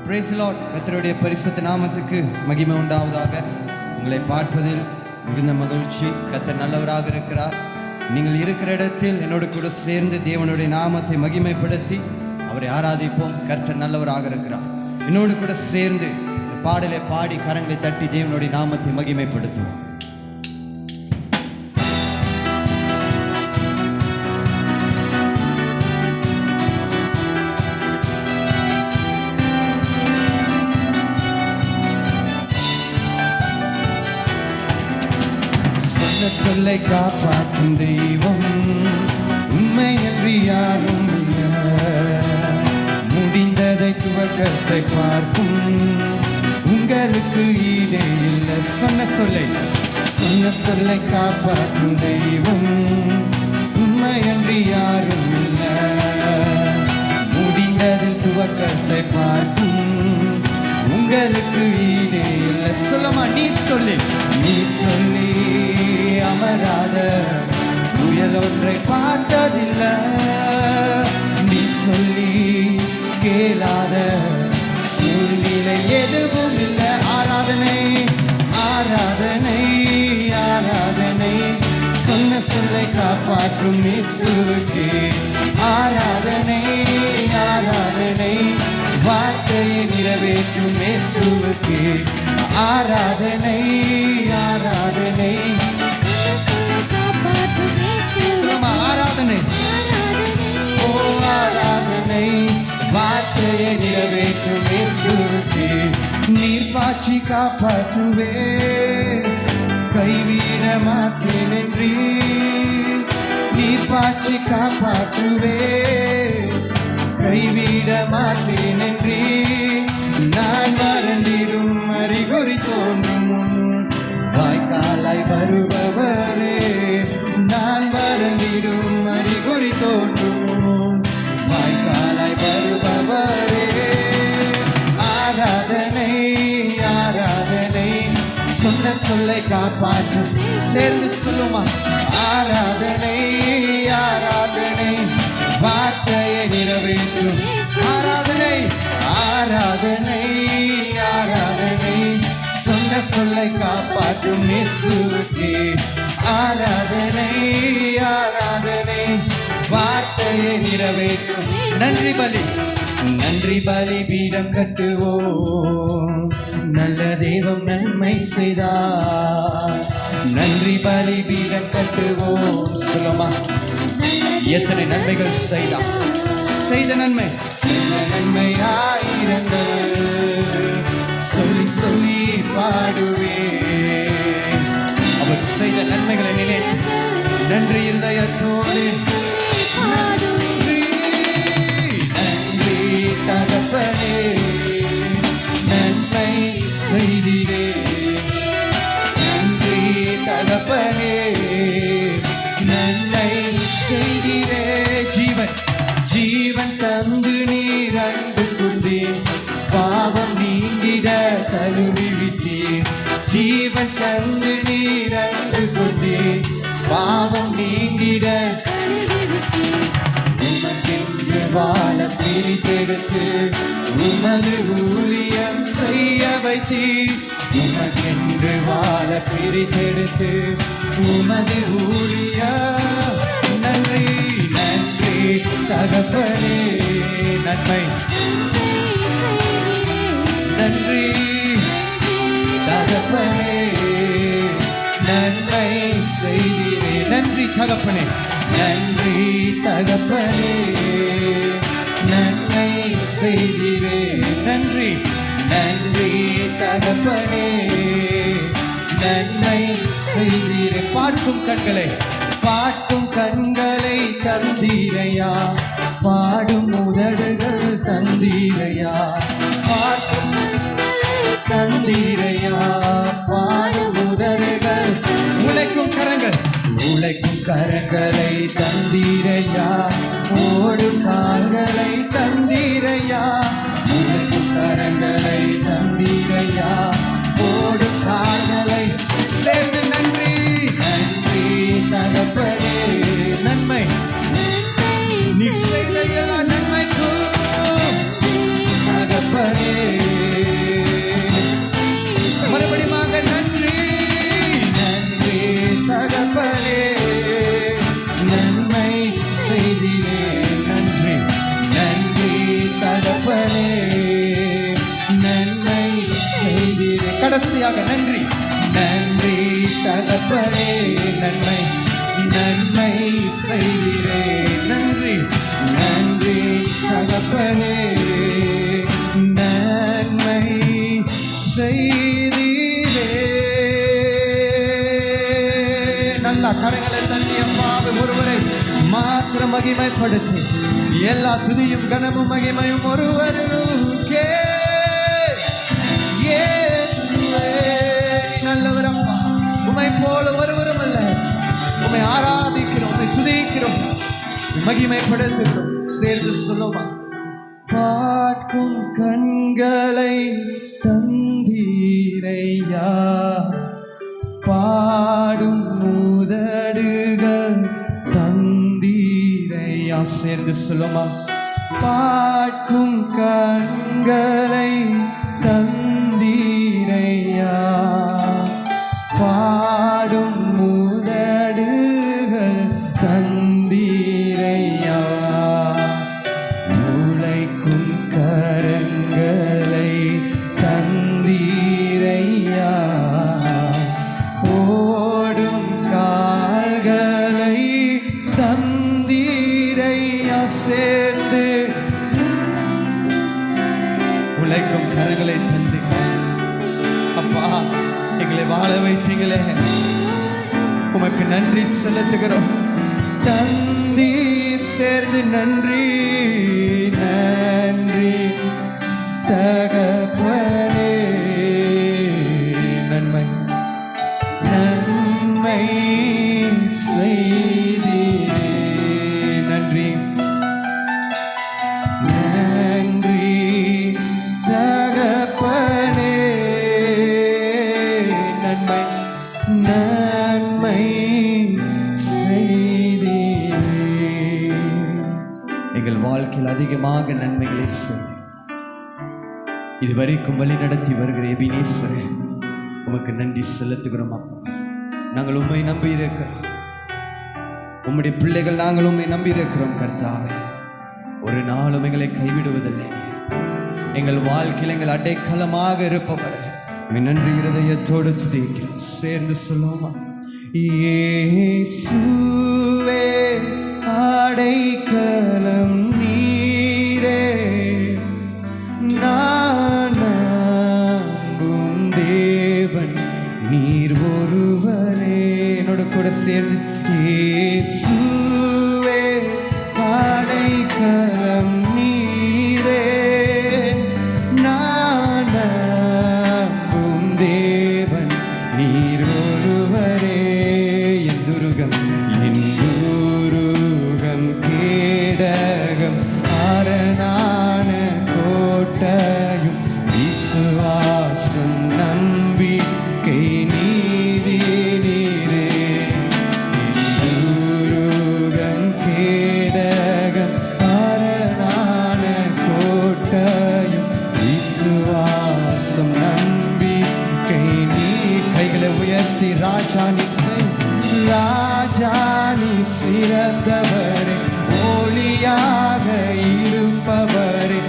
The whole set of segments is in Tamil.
Praise the Lord. கர்த்தருடைய பரிசுத்த நாமத்துக்கு மகிமை உண்டாவதாக. உங்களை பார்ப்பதில் மிகுந்த மகிழ்ச்சி. கர்த்தர் நல்லவராக இருக்கிறார். நீங்கள் இருக்கிற இடத்தில் என்னோடு கூட சேர்ந்து தேவனுடைய நாமத்தை மகிமைப்படுத்தி அவரை ஆராதிப்போம். கர்த்தர் நல்லவராக இருக்கிறார். என்னோடு கூட சேர்ந்து இந்த பாடலை பாடி கரங்களை தட்டி தேவனுடைய நாமத்தை மகிமைப்படுத்துவோம். சொல்லை காப்பாற்றும் தெய்வம் உண்மையன்றி யாரும் முடிந்ததை துவக்கத்தை பார்க்கும் உங்களுக்கு ஈடே இல்லை. சொன்ன சொல்லை காப்பாற்றும் தெய்வம் உண்மையன்றி யாரும் இல்லை. முடிந்ததில் துவக்கத்தை பார்க்கும் உங்களுக்கு ஈடே இல்லை. சொல்லமா நீர் சொல்லி அமராத புயல் ஒன்றை பார்த்ததில்லை. நீ சொல்லி கேளாத சூழ்நிலை எதுவும் இல்லை. ஆராதனை ஆராதனை ஆராதனை சொன்ன சொல்லை காப்பாற்றும் இயேசுவுக்கு ஆராதனை ஆராதனை வார்த்தையை நிறைவேற்றும் இயேசுவுக்கு ஆராதனை ஆராதனை ஆராதனை ஓ ஆராதனை வார்த்தையை நிறைவேற்றும் இயேசுவுக்கு நீர் பாய்ச்சி காப்பாற்றுவே கைவிட மாட்டேன் என்று நீர் பாய்ச்சி காப்பாற்றுவே கைவிட மாட்டேன் என்று நான் வறண்டிடும் அறிகுறி தோன்றும் முன் வாய்க்காலாய் வருபவரே. நான் வறண்டிடும் அறிகுறி தோன்றும் வாய்க்காலாய் வருபவரே. ஆராதனை ஆராதனை சொன்ன சொல்லை காப்பாற்றும். சேர்ந்து சொல்லுமா ஆராதனை ஆராதனை வார்த்தையை நிறைவேற்றும். ஆராதனை ஆராதனை ஆராதனை சொன்ன சொல்லை காப்பாற்றும் இயேசுவுக்கு ஆராதனை ஆராதனை வார்த்தையை நிறைவேற்றும். நன்றி பலி பீடம் கட்டுவோம். நல்ல தெய்வம் நன்மை செய்தார். நன்றி பலி பீடம் கட்டுவோம். சொல்லுமா எத்தனை நன்மைகள் செய்த நன்மை ஆயிரங்கள் சொல்லி சொல்லி பாடுவே. அவர் செய்த நன்மைகளை நினைத்து நன்றி இருதயத்தோடு நன்றி தகப்பனே நன்மை செய்தீரே. நன்றி தகப்பனே நன்மை செய்தீரே. ஜீவன் தந்து நீர் அன்பு கொண்டீர். பாவம் நீங்கிட கழுவி விட்டீர். ஜீவன் தந்து நீர் அன்பு கொண்டீர். பாவம் நீங்கிட உமக்கென்று வாழ பிரித்தெடுத்து உமது ஊழியம் செய்ய வைத்தீர். உமக்கென்று வாழ பிரித்தெடுத்து உமது ஊழியம். நன்றி நன்றி தகப்பனே நன்மை நன்றி தகப்பனே நன்மை செய்தீரே. நன்றி தகப்பனே நன்றி தகப்பனே நன்மை செய்தீரே. நன்றி நன்றி தகப்பனே நன்மை செய்தீரே. பார்க்கும் கண்களை தந்தீரையா. பாடும் உதடுகள் தந்தீரையா. பார்க்கும் தந்தீரையா. பாடும் உதடுகள் உழைக்கும் கரங்களை தந்தீரையா. ஓடும் கால்களை தந்தீரையா. உழைக்கும் கரங்களை தந்தீரையா. ஓடும் கால்களை சேர்ந்து நன்றி நன்றி தகப்பனே நன்மை நீ செய்த எல்லா நன்மைக்கும் தகப்பனே தகப்பனே நன்மை நன்மை செய்கிறே. நன்றி நன்றி தகப்பனே நன்மை செய்தீரே. நல்ல கரங்களை தள்ளி அம்மாவை ஒருவரை மாத்திரம் மகிமைப்படுத்தி எல்லா துதியும் கனமும் மகிமையும் ஒருவருக்கே. நல்லவர் அப்பா, உம்மை போல ஒருவரும் அல்ல. உம்மை ஆராதிக்கிறோம், உம்மை துதிக்கிறோம், மகிமைப்படுத்துகிறோம். சேர்ந்து சொல்லுமா, பார்க்கும் கண்களை தந்தீரையா, பாடும் முதடுகள் தந்தீரையா. சேர்ந்து சொல்லுமா, பார்க்கும் கண்களை தந்தீரையா, பாடும் முதடுகள் தந்தீரையா, உழைக்கும் கரங்களை தந்தீரையா, ஓடும் கால்களை தந்தீரையா. சேர்ந்து உழைக்கும் கரங்களை தந்து அப்பா எங்களை வாழ வைத்தீங்களே, உமக்கு நன்றி செலுத்துகிறோம். தந்தி சேர்ந்து நன்றி நன்றி தகப்பனே நன்மை நன்மை செய்தீரே. நன்றி நன்றி தகப்பனே நன்மை நன்மை செய்தீரே. எங்கள் வாழ்க்கையில் அதிகமாக நன்மைகளை செய்து இதுவரைக்கும் வழி நடத்தி வருகிற எபினேசரே, உமக்கு நன்றி செலுத்துகிறோம். அப்பா, நாங்கள் உம்மை நம்பி இருக்கிறோம். உம்முடைய பிள்ளைகள் நாங்கள் உம்மை நம்பி இருக்கிறோம். கர்த்தாவே, ஒரு நாளும் எங்களை கைவிடுவதில்லை. எங்கள் வாழ்க்கையில் எங்கள் அடைக்கலமாக இருப்பவர் நன்றி இருதயத்தோடு துதிக்கிறோம். சேர்ந்து சொல்லுவோமா, இயேசுவே அடைக்கலம் நீரே, நான் நம்பும் தேவன் நீர் ஒருவரே. என்னோட கூட சேர்ந்து, இயேசுவே அடைக்கலம் நீரே, நான் நம்பும் தேவன் நீர் ஒருவரே. என் துருகம் கேடகம் அரணான கோட்டையும் விசுவாசம் நம்பிக்கை நீதி நீரே. துருகம் கேடகம் அரணான கோட்டையும் விசுவாசம் நம்பிக்கை நீ. கைகளை உயர்த்தி ராஜானி ராஜானி சிறந்தவரே, ஒளியாக இருப்பவரே,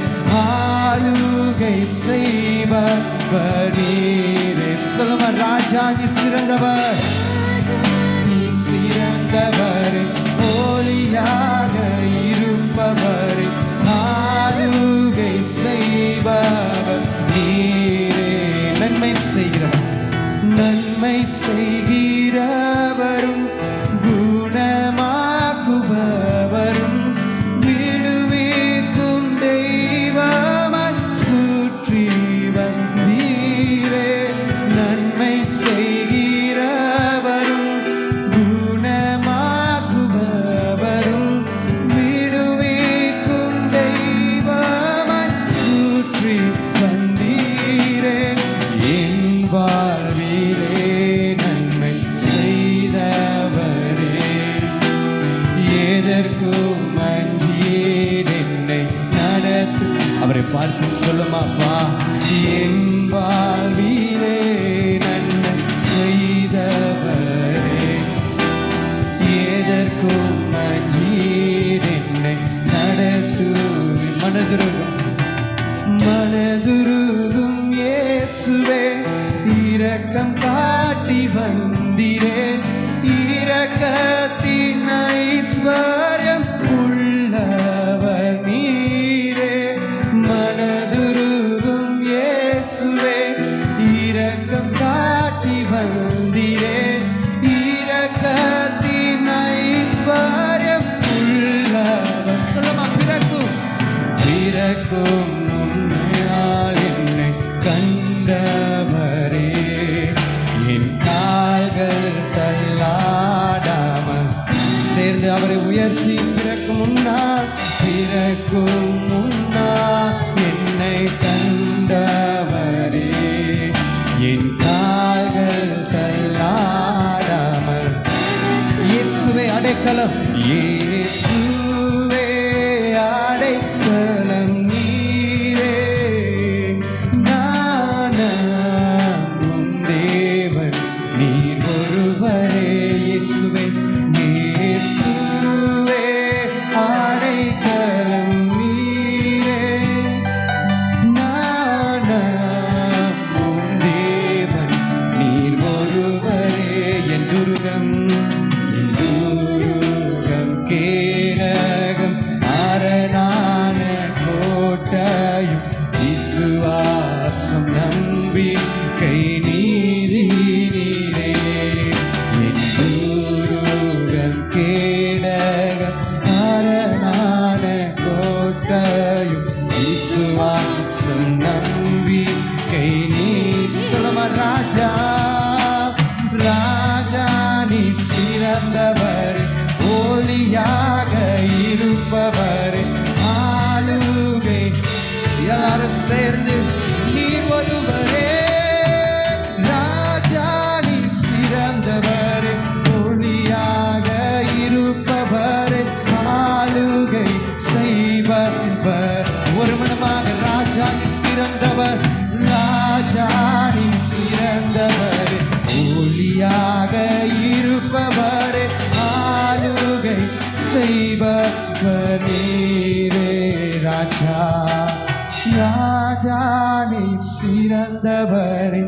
ஆளுகை செய்பவர் நீரே. சொல்லுமா, ராஜானி சிறந்தவர், சிறந்தவரே, ஒளியாக இருப்பவரே, ஆளுகை செய்பவர் நீரே. நன்மை செய்கிறவர், நன்மை செய்கிறவரும் குணமாக்குபவரும் விடுவிக்கும் தெய்வமாய் சுற்றி வந்தீரே. நன்மை செய்கிறவரும் குணமாக்குபவரும் விடுவிக்கும் தெய்வமாய் சுற்றி வந்தீரே. என் வாழ்விலே நன்மை செய்தவரே, எதற்கும் அஞ்சேன் என்னை நடத்து. அவரை பார்த்து சொல்லுமாப்பா, என் வாழ்விலே நன்மை செய்தவரே, எதற்கும் அஞ்சேன் என்னை நடத்து. மனதுருகும் இயேசுவே, இரக்கம் காட்டி வந்தீரே. பிறக்கும் முன்னால் என்னை கண்டவரே, என் கால்கள் தள்ளாடாமல். இயேசுவே அடைக்கலம், இயேசுவே அடைக்கலம் நீரே, நான் நம்பும் தேவன் நீர் ஒருவரே. இயேசுவே இயேசுவே அடைக்கலம் நீரே, நான் நம்பும் தேவன் நீர் ஒருவரே. என் துருகம் கேடகம் அரணான கோட்டையும் விசுவாசம் நம்பிக்கை நீதி நீரே. என் துருகம் கேடகம் அரணான கோட்டையும் விசுவாசம் நம்பிக்கை நீ. சொல்லுமா ராஜா, ராஜா நீ சிறந்தவர், ஒளியாக இருப்பவர், ஆளுகை. எல்லாரும் சேர்ந்து நீர் ஒருவரே, ராஜா நீ சிறந்தவர், ஒளியாக இருப்பவர், ஆளுகை செய்பவர். ஒரு மனமாக ராஜா நீ சிறந்தவர், ராஜா நீ சிறந்தவர், ஒளியாக இருப்பவர், ஆளுகை செய்பவர் நீரே. ராஜா ராஜா நீ சிறந்தவர்,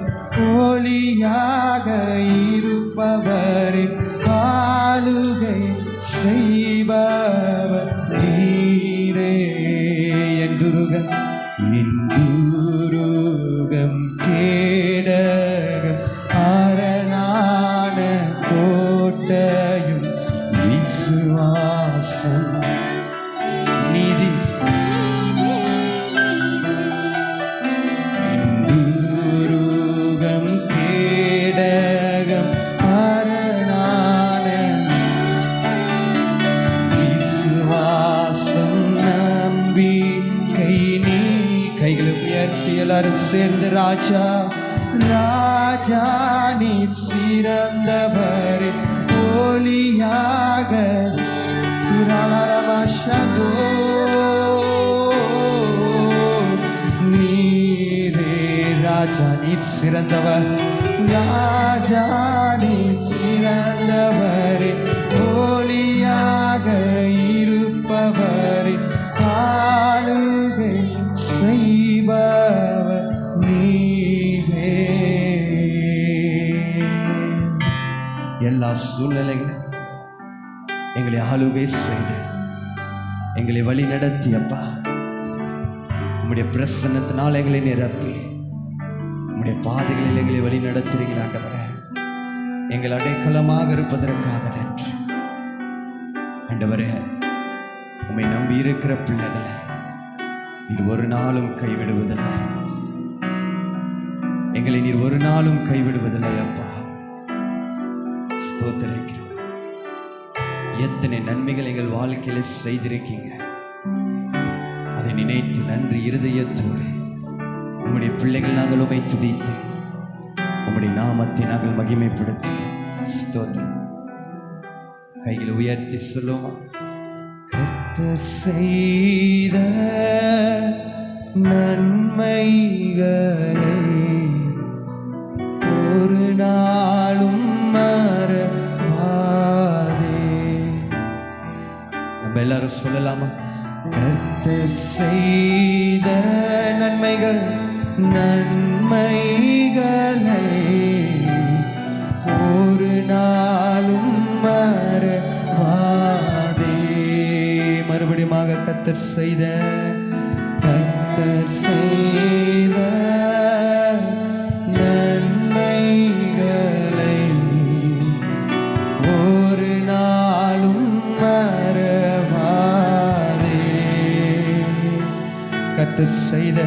ஒளியாக இருப்பவர், ஆளுகை செய்பவர் நீரே. என் துருகம் கேடகம் அரணான கோட்டையும் விசுவாசம் நீதி. துருகம் கேடகம் அரணான விசுவாசம் நம்பிக்கை நீ. கைகளை உயர்த்தி எல்லாரும் சேர்ந்து ராஜா, ராஜா நீ சிறந்தவர், ஒளியாக நீரே. ராஜா நீ சிறந்தவர், ராஜா நீ சிறந்தவர், ஒளியாக இருப்பவர், ஆளுகை செய்பவர் நீரே. எல்லா சூழ்நிலைகளும் எங்களை ஆளுகை செய்து எங்களை வழி நடத்தி அப்பா, உம்முடைய பிரசன்னத்தினால் எங்களை நிரப்பி உம்முடைய பாதைகளில் எங்களை வழி நடத்துறீங்களா ஆண்டவரே. எங்கள் அடைக்கலமாக இருப்பதற்காக நன்றி ஆண்டவரே. உம்மை நம்பி இருக்கிற பிள்ளைகளை நீர் ஒரு நாளும் கைவிடுவதில்லை, எங்களை நீர் ஒரு நாளும் கைவிடுவதில்லை அப்பா. ஸ்தோத்திரிக்கிறோம். எத்தனை நன்மைகள் எங்கள் வாழ்க்கையில செய்திருக்கீங்க, அதை நினைத்து நன்றி இருதயத்தோடு உம்முடைய பிள்ளைகள் நாங்கள் உம்மை துதித்து உம்முடைய நாமத்தை நாங்கள் மகிமைப்படுத்துகிறோம். ஸ்தோத்திரம். கைகளை உயர்த்தி சொல்லுவோம். கர்த்தர் செய்த நன்மைகளை ஒரு நாளும் மறவாதே. நம்ம எல்லாரும் சொல்லலாமா? கர்த்தர் செய்த நன்மைகள் நன்மைகளை ஒரு நாளும் மறவாதே. மறுபடியும் கர்த்தர் செய்த நன்மைகளை ஒரு நாளும் மறவாதே. கர்த்தர் செய்த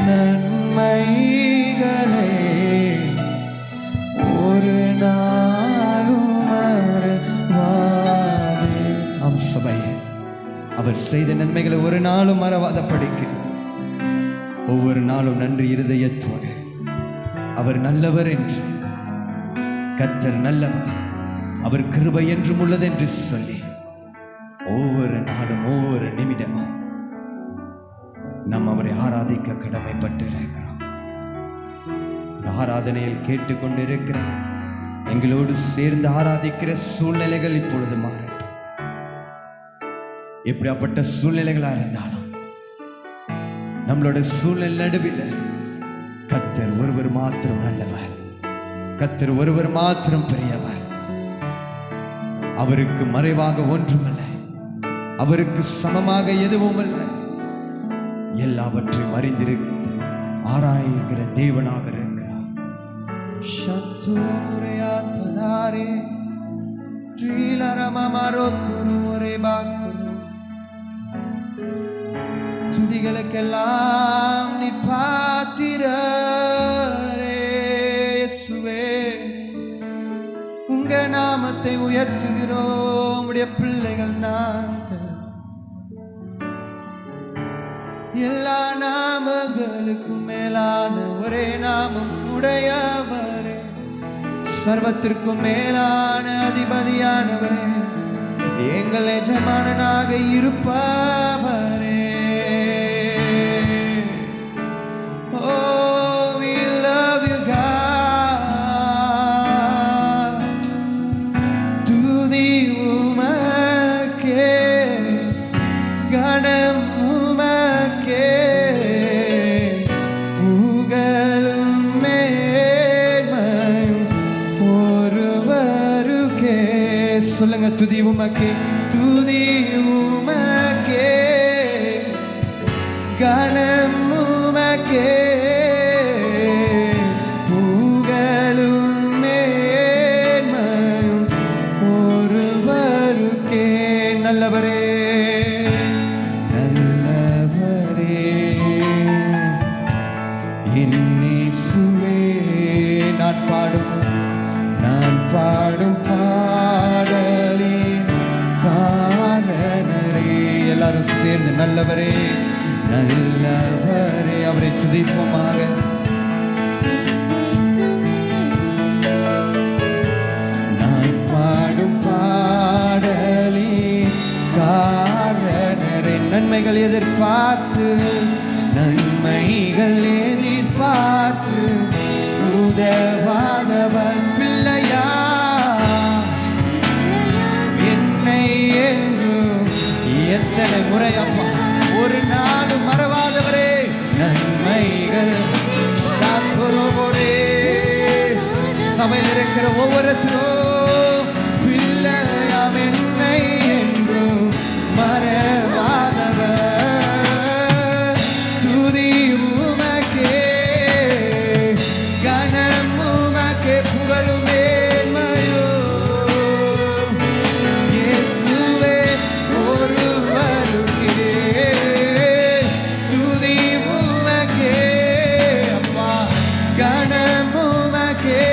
நன்மைகளை ஒரு நாள் அவர் செய்த நன்மைகளை ஒரு நாளும் மறவாத படிக்க ஒவ்வொரு நாளும் நன்றி இருதயத்தோடு அவர் நல்லவர் என்று, கர்த்தர் நல்லவர், அவர் கிருபை என்றும் உள்ளது என்று சொல்லி ஒவ்வொரு நாளும் ஒவ்வொரு நிமிடமும் நாம் அவரை ஆராதிக்க கடமைப்பட்டிருக்கிறோம். இந்த ஆராதனையில் கேட்டுக்கொண்டிருக்கிற எங்களோடு சேர்ந்து ஆராதிக்கிற சூழ்நிலைகள் இப்பொழுது மாறட்டும். எப்படியாப்பட்ட சூழ்நிலைகளா இருந்தாலும் நம்மளோட சூழ்நிலை நடுவில் கர்த்தர் ஒருவர் மாத்திரம் நல்லவர், கர்த்தர் ஒருவர் மாத்திரம் பெரியவர். அவருக்கு மறைவாக ஒன்றுமில்லை, அவருக்கு சமமாக எதுவும் இல்லை. எல்லாவற்றையும் அறிந்திருக்க ஆராய்கிற தேவனாக இருக்கிறார். துதிகளுக்கெல்லாம் நீ பாத்திரரே இயேசுவே, உங்க நாமத்தை உயர்த்துகிறோம். உடைய பிள்ளைகள் நாங்கள், எல்லா நாமங்களுக்கும் மேலான ஒரே நாமம் உடையவரே, சர்வத்திற்கும் மேலான அதிபதியானவரே, எங்கள் எஜமானனாக இருப்பவரே. Oh, we love you, God. துதி உமக்கே, கணம் உமக்கே, புகழும் மேன்மையும் ஒருவருக்கே. சொல்லுங்க, துதி உமக்கே, துதி உமக்கே, கணம் உமக்கே, புகழும் மேன்மையும் ஒருவருக்கே. நல்லவரே, நல்லவரே, என் இயேசுவே, நான் பாடும் பாடலின் காரணரே. எல்லாரும் சேர்ந்து நல்லவரே, நல்லவரே, அவரை துதிப்போமாக. நான் பாடும் பாடலின் காரணரே. நன்மைகள் எதிர்பார்த்து, நன்மைகள் எதிர்பார்த்து உதவாதவன் பிள்ளையா என்னை என்றும் எத்தனை முறையப்பா ஒரு நாளும் மறவாதவரே. நன்மைகள் சாத்தோரோரே, சபையில் இருக்கிற ஒவ்வொருத்தரும் பிள்ளையாம் என்னை என்றும் மறவாதவர். துதி உமக்கே, கணம் உமக்கே, புகழும் மேன்மையோ இயேசுவே ஒருவருக்கே. துதி உமக்கே அப்பா, கணம் உமக்கே,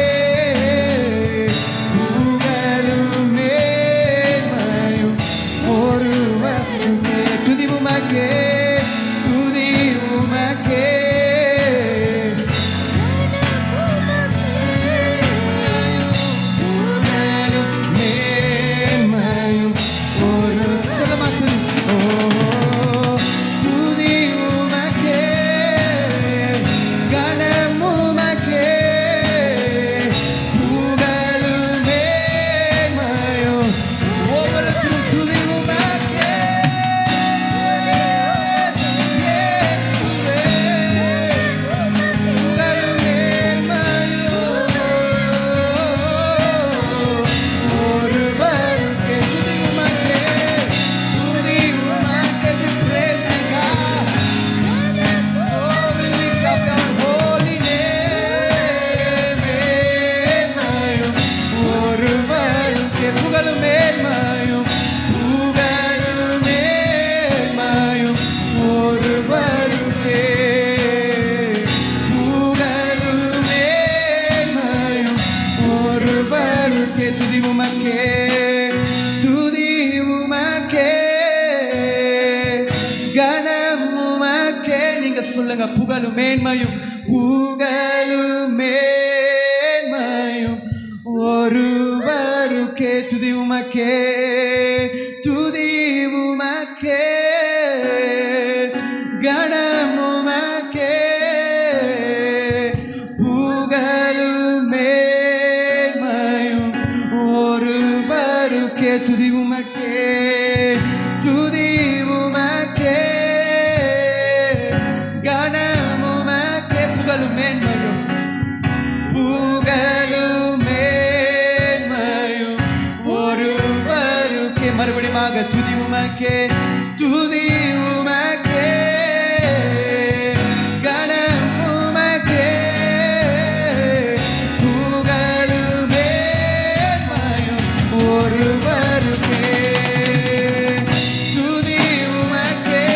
சொல்லுங்க. புகழும் மேன்மையும் புகழும் மேன்மையும் ஒருவருக்கே. துதி உமக்கே, துதி உமக்கே, கணம் உமக்கே. புகழும் மேன்மையும் ஒருவருக்கே. துதி உமக்கே, துதி உமக்கே, கணம் உமக்கே. புகழும் மேன்மையும் புகழும் மேன்மையும் ஒருவருக்கே. மறுபடியும் துதி உமக்கே, துதி உமக்கே, கணம் உமக்கே. புகழும் மேன்மையும் ஒருவருக்கே. துதி உமக்கே,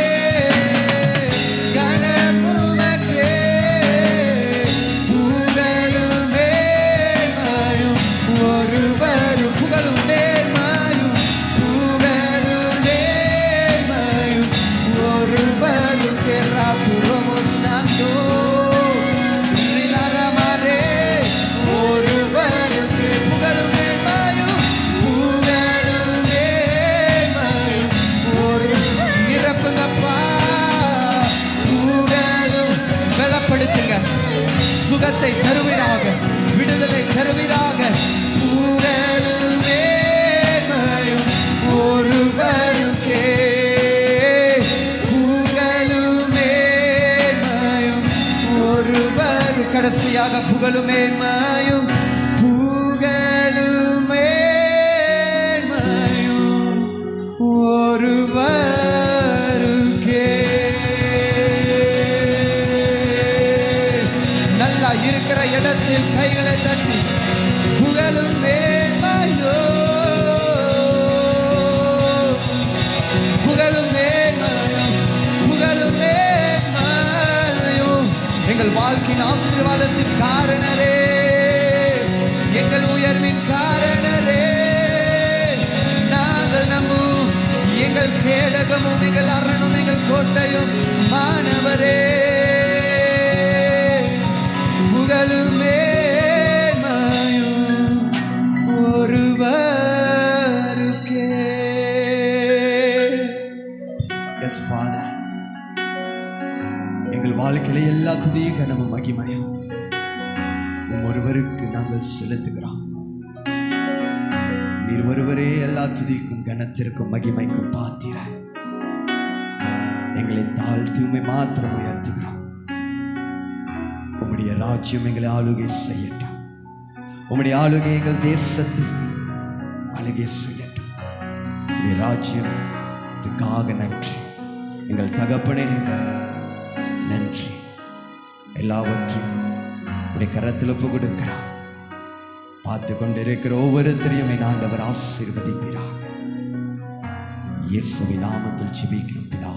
கணம் உமக்கே. புகழும் மேன்மையும் ஒருவரு. புகழும் மேன்மையும் புகழும் மேன்மையும் ஒருவருக்கே. ராபுரமோ சாந்தோ ரிலாரமாரே ஒருவருக்கே. புகழும் மேன்மையும் புகழும் மேன்மையும் ஒரு. நிரப்புங்கப்பா. புகழும் பலப்படுத்துங்க. சுகத்தை தருவீராக, விடுதலை தருவீராக. புகழும் மேன்மையும் ஒருவருக்கே. புகழும் மேன்மையும் ஒருவர். கடைசியாக புகழும் மேன்மையும் புகழும் மேன்மையும் ஒருவருக்கே. நல்லா இருக்கிற இடத்தில் கைகளை தட்டி புகழும் மேன்மையோ, புகழும் மேன்மையும் புகழும் மேன்மையும். எங்கள் வாழ்க்கையின் ஆசீர்வாதத்தின் காரணரே, எங்கள் உயர்வின் காரணரே. நாங்கள் நம்பும் எங்கள் கேடகமும் எங்கள் அரணும் எங்கள் கோட்டையும் மாணவரே. புகழும் மேன்மையும் ஒருவருக்கே. எஸ் ஃபாதர், எங்கள் வாழ்க்கையில எல்லா துதியும் கனமும் மகிமையும் ஒருவருக்கு நாங்கள் செலுத்துகிறோம். நீர் ஒருவரே எல்லா துதிக்கும் கனத்திற்கும் மகிமைக்கும் பாத்திர. எங்களை தாழ்த்தி உம்மை மாத்திரம் உயர்த்துகிறோம். உம்முடைய ராஜ்யம் எங்களை ஆளுகை செய்யட்டும். உம்முடைய ஆளுகை எங்கள் தேசத்தில் ஆளுகை செய்யட்டும். உம்முடைய ராஜ்யத்துக்காக நன்றி. எங்கள் தகப்பனே நன்றி. எல்லாவற்றையும் உடைய கரத்தில் ஒப்பு கொடுக்கிறார். பார்த்து கொண்டிருக்கிற ஒவ்வொருத்தரையும் என் ஆண்டவர் ஆசீர்வதிப்பீராக. இயேசுவின் நாமத்தில் ஜெபிக்கிறோம் பிதாவே.